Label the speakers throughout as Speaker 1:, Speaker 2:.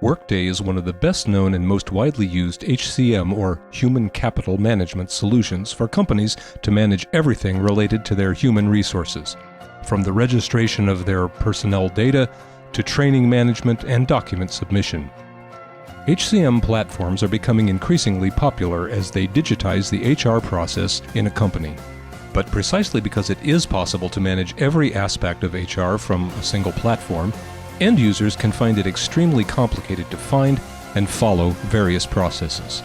Speaker 1: Workday is one of the best-known and most widely used HCM or human capital management solutions for companies to manage everything related to their human resources, from the registration of their personnel data to training management and document submission. HCM platforms are becoming increasingly popular as they digitize the HR process in a company. But precisely because it is possible to manage every aspect of HR from a single platform, end users can find it extremely complicated to find and follow various processes.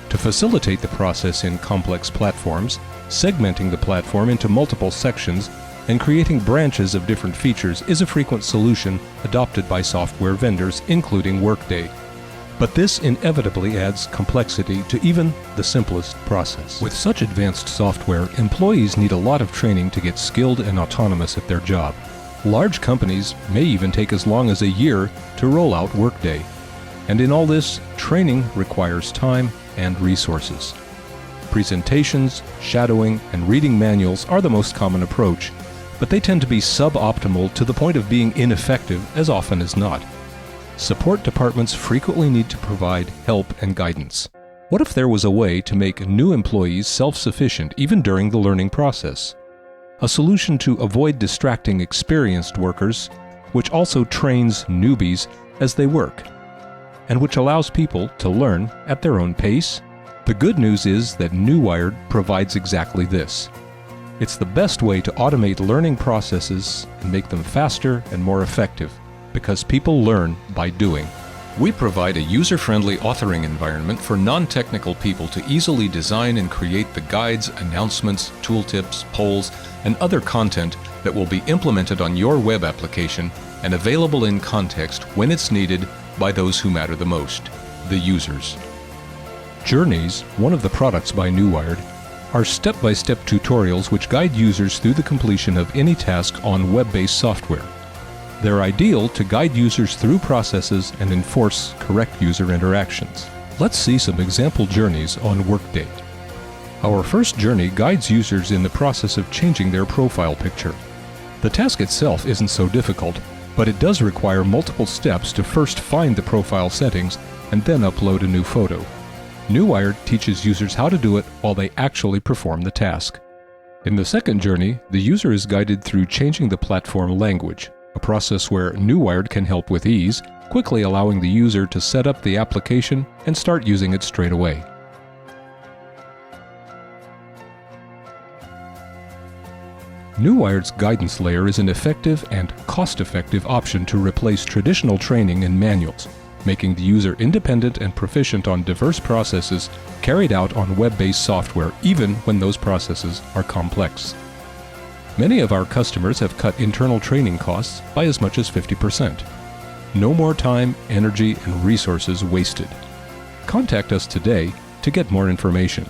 Speaker 1: To facilitate the process in complex platforms, segmenting the platform into multiple sections and creating branches of different features is a frequent solution adopted by software vendors, including Workday. But this inevitably adds complexity to even the simplest process. With such advanced software, employees need a lot of training to get skilled and autonomous at their job. Large companies may even take as long as a year to roll out Workday. And in all this, training requires time and resources. Presentations, shadowing, and reading manuals are the most common approach, but they tend to be suboptimal to the point of being ineffective as often as not. Support departments frequently need to provide help and guidance. What if there was a way to make new employees self-sufficient even during the learning process? A solution to avoid distracting experienced workers, which also trains newbies as they work, and which allows people to learn at their own pace? The good news is that Newired provides exactly this. It's the best way to automate learning processes and make them faster and more effective, because people learn by doing. We provide a user-friendly authoring environment for non-technical people to easily design and create the guides, announcements, tooltips, polls, and other content that will be implemented on your web application and available in context when it's needed by those who matter the most, the users. Journeys, one of the products by Newired, are step-by-step tutorials which guide users through the completion of any task on web-based software. They're ideal to guide users through processes and enforce correct user interactions. Let's see some example journeys on Workday. Our first journey guides users in the process of changing their profile picture. The task itself isn't so difficult, but it does require multiple steps to first find the profile settings and then upload a new photo. Newired teaches users how to do it while they actually perform the task. In the second journey, the user is guided through changing the platform language, a process where Newired can help with ease, quickly allowing the user to set up the application and start using it straight away. Newired's guidance layer is an effective and cost-effective option to replace traditional training and manuals, making the user independent and proficient on diverse processes carried out on web-based software, even when those processes are complex. Many of our customers have cut internal training costs by as much as 50%. No more time, energy, and resources wasted. Contact us today to get more information.